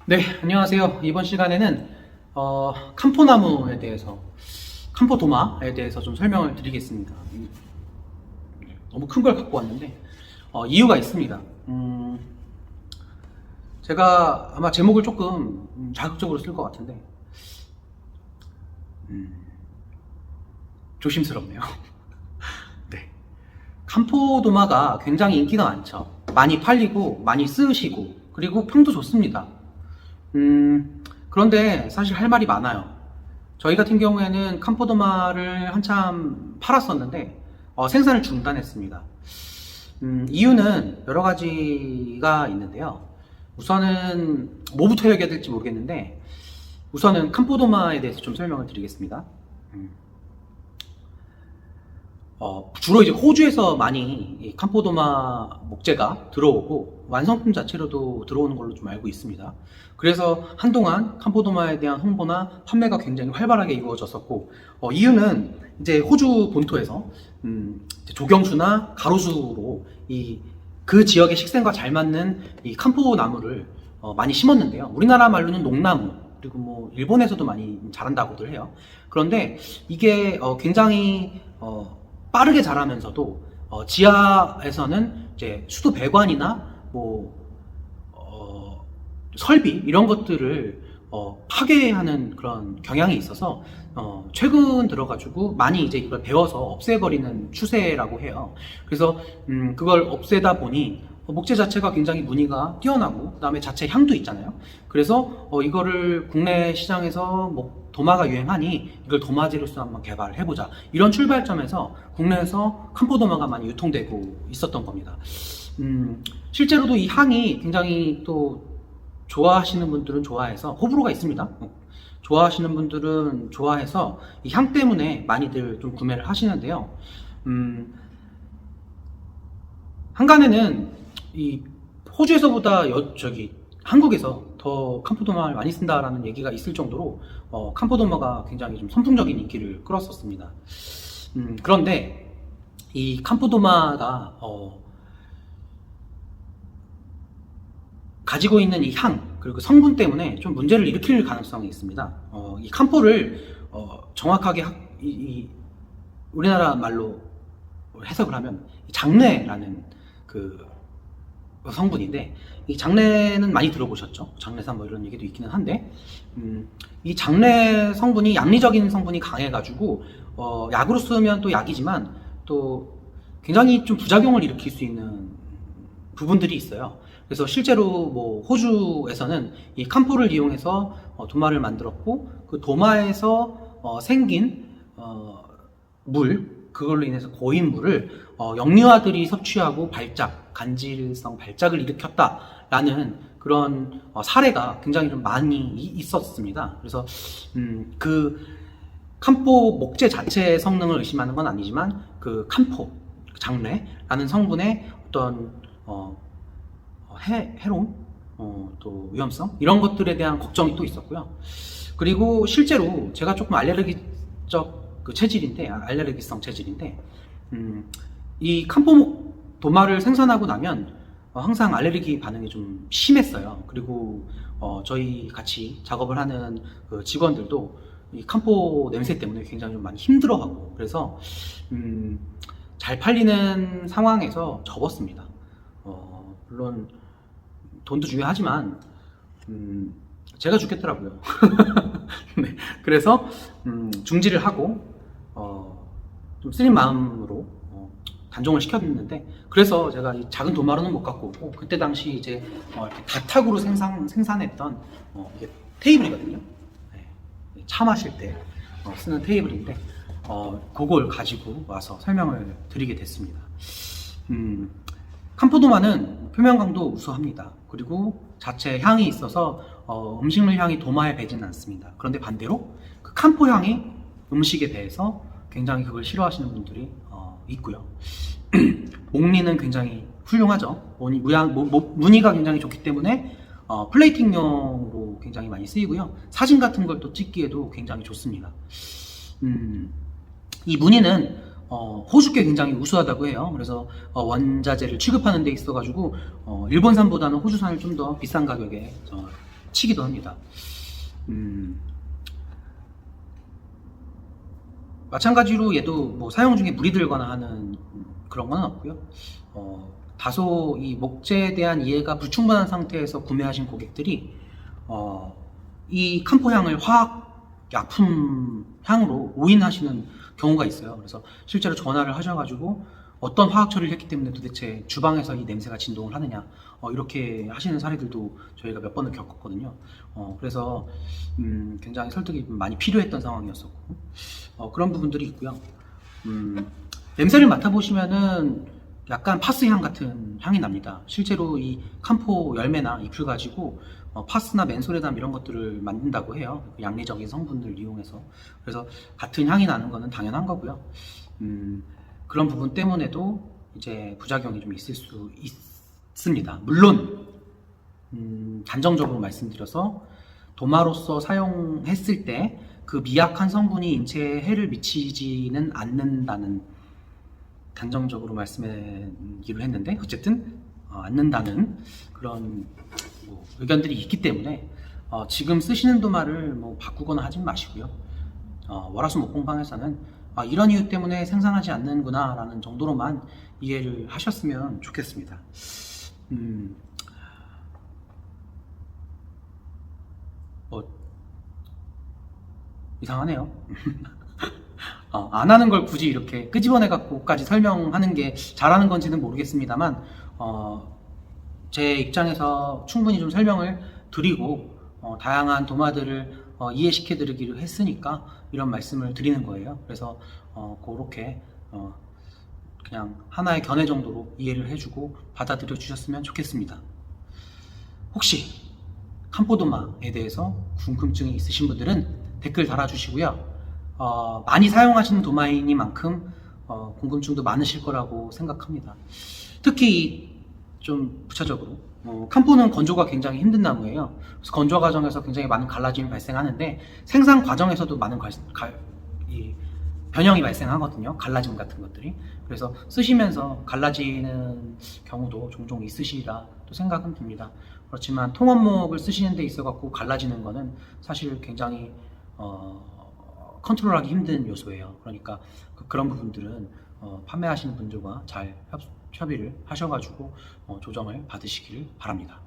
네, 안녕하세요. 이번 시간에는 캄포나무에 대해서, 캄포도마에 대해서 좀 설명을 드리겠습니다. 너무 큰 걸 갖고 왔는데 이유가 있습니다. 제가 아마 제목을 조금 자극적으로 쓸 것 같은데 조심스럽네요. 네, 캄포도마가 굉장히 인기가 많죠. 많이 팔리고 많이 쓰시고 그리고 평도 좋습니다. 그런데 사실 할 말이 많아요. 저희 같은 경우에는 캄포도마를 한참 팔았었는데 생산을 중단했습니다. 이유는 여러 가지가 있는데요. 우선은 뭐부터 얘기해야 될지 모르겠는데 우선은 캄포도마에 대해서 좀 설명을 드리겠습니다. 주로 이제 호주에서 많이 이 캄포도마 목재가 들어오고 완성품 자체로도 들어오는 걸로 좀 알고 있습니다. 그래서 한동안 캄포도마에 대한 홍보나 판매가 굉장히 활발하게 이루어졌었고 이유는 이제 호주 본토에서 조경수나 가로수로 그 지역의 식생과 잘 맞는 이 캄포 나무를 많이 심었는데요. 우리나라 말로는 농나무, 그리고 뭐 일본에서도 많이 자란다고들 해요. 그런데 이게 굉장히 빠르게 자라면서도 지하에서는 이제 수도 배관이나 설비 이런 것들을 파괴하는 그런 경향이 있어서 최근 들어가지고 많이 이제 이걸 베어서 없애버리는 추세라고 해요. 그래서 그걸 없애다 보니 목재 자체가 굉장히 무늬가 뛰어나고 그다음에 자체 향도 있잖아요. 그래서 이거를 국내 시장에서 도마가 유행하니 이걸 도마재로서 한번 개발을 해보자, 이런 출발점에서 국내에서 캄포도마가 많이 유통되고 있었던 겁니다. 실제로도 이 향이 굉장히 또 좋아하시는 분들은 좋아해서, 호불호가 있습니다. 좋아하시는 분들은 좋아해서 이 향 때문에 많이들 좀 구매를 하시는데요. 한간에는 이 호주에서보다 한국에서 더 캄포도마를 많이 쓴다라는 얘기가 있을 정도로 캄포도마가 굉장히 좀 선풍적인 인기를 끌었었습니다. 그런데 이 캄포도마가 가지고 있는 이 향, 그리고 성분 때문에 좀 문제를 일으킬 가능성이 있습니다. 이 캄포를 정확하게 우리나라 말로 해석을 하면 장내라는 그 성분인데, 이 장내는 많이 들어보셨죠? 장내산 뭐 이런 얘기도 있기는 한데, 이 장내 성분이 양리적인 성분이 강해가지고 약으로 쓰면 또 약이지만 또 굉장히 좀 부작용을 일으킬 수 있는 부분들이 있어요. 그래서 실제로 뭐 호주에서는 이 캄포를 이용해서 도마를 만들었고, 그 도마에서 생긴 그걸로 인해서 고인 물을 영유아들이 섭취하고 간질성 발작을 일으켰다라는 그런 사례가 굉장히 좀 많이 있었습니다. 그래서 그 캄포 목재 자체의 성능을 의심하는 건 아니지만 그 캄포 장래라는 성분의 어떤 해로움, 또 위험성, 이런 것들에 대한 걱정이 또 있었고요. 그리고 실제로 제가 조금 알레르기성 체질인데, 이 캄포 도마를 생산하고 나면 항상 알레르기 반응이 좀 심했어요. 그리고 저희 같이 작업을 하는 그 직원들도 이 캄포 냄새 때문에 굉장히 좀 많이 힘들어하고, 그래서 잘 팔리는 상황에서 접었습니다. 물론 돈도 중요하지만 제가 죽겠더라고요. 네, 그래서 중지를 하고 좀 쓰린 마음으로 단종을 시켰는데, 그래서 제가 이 작은 도마로는 못 갖고 오고, 그때 당시 이제 이렇게 다탁으로 생산했던 이게 테이블이거든요. 네, 차 마실 때 쓰는 테이블인데 그걸 가지고 와서 설명을 드리게 됐습니다. 캄포도마는 표면 강도 우수합니다. 그리고 자체 향이 있어서 음식물 향이 도마에 배지는 않습니다. 그런데 반대로 그 캄포 향이 음식에 대해서 굉장히 그걸 싫어하시는 분들이 있고요. 목리는 굉장히 훌륭하죠. 무늬가 굉장히 좋기 때문에 플레이팅용으로 굉장히 많이 쓰이고요. 사진 같은 걸 또 찍기에도 굉장히 좋습니다. 이 무늬는 호주께 굉장히 우수하다고 해요. 그래서 원자재를 취급하는 데 있어가지고 일본산보다는 호주산을 좀 더 비싼 가격에 다치기도 합니다. 마찬가지로 얘도 뭐 사용 중에 물이 들거나 하는 그런 건 없고요. 다소 이 목재에 대한 이해가 불충분한 상태에서 구매하신 고객들이 이 캄포 향을 화학 약품 향으로 오인하시는 경우가 있어요. 그래서 실제로 전화를 하셔가지고 어떤 화학 처리를 했기 때문에 도대체 주방에서 이 냄새가 진동을 하느냐, 이렇게 하시는 사례들도 저희가 몇 번을 겪었거든요. 그래서 굉장히 설득이 많이 필요했던 상황이었었고, 그런 부분들이 있고요. 냄새를 맡아보시면은 약간 파스향 같은 향이 납니다. 실제로 이 캄포 열매나 잎을 가지고 파스나 맨소레담 이런 것들을 만든다고 해요. 양리적인 성분을 이용해서. 그래서 같은 향이 나는 거는 당연한 거고요. 그런 부분 때문에도 이제 부작용이 좀 있을 수 있습니다. 물론 단정적으로 말씀드려서 도마로서 사용했을 때 그 미약한 성분이 인체에 해를 미치지는 않는다는, 단정적으로 말씀드리기로 했는데 어쨌든 않는다는 그런 뭐 의견들이 있기 때문에 지금 쓰시는 도마를 뭐 바꾸거나 하진 마시고요. 월화수목공방에서는 이런 이유 때문에 생산하지 않는구나 라는 정도로만 이해를 하셨으면 좋겠습니다. 뭐 이상하네요. 안 하는 걸 굳이 이렇게 끄집어내 갖고까지 설명하는 게 잘하는 건지는 모르겠습니다만, 제 입장에서 충분히 좀 설명을 드리고 다양한 도마들을 이해시켜 드리기로 했으니까 이런 말씀을 드리는 거예요. 그래서 그렇게 그냥 하나의 견해 정도로 이해를 해주고 받아들여 주셨으면 좋겠습니다. 혹시 캄포도마에 대해서 궁금증이 있으신 분들은 댓글 달아주시고요. 많이 사용하시는 도마이니만큼 궁금증도 많으실 거라고 생각합니다. 특히 좀 부차적으로 캄포는 건조가 굉장히 힘든 나무예요. 그래서 건조 과정에서 굉장히 많은 갈라짐이 발생하는데 생산 과정에서도 많은 변형이 발생하거든요. 갈라짐 같은 것들이. 그래서 쓰시면서 갈라지는 경우도 종종 있으시리라 또 생각은 듭니다. 그렇지만 통원목을 쓰시는 데 있어 갖고 갈라지는 거는 사실 굉장히 컨트롤하기 힘든 요소예요. 그러니까 그런 부분들은 판매하시는 분들과 잘 협의를 하셔가지고 조정을 받으시기를 바랍니다.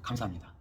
감사합니다.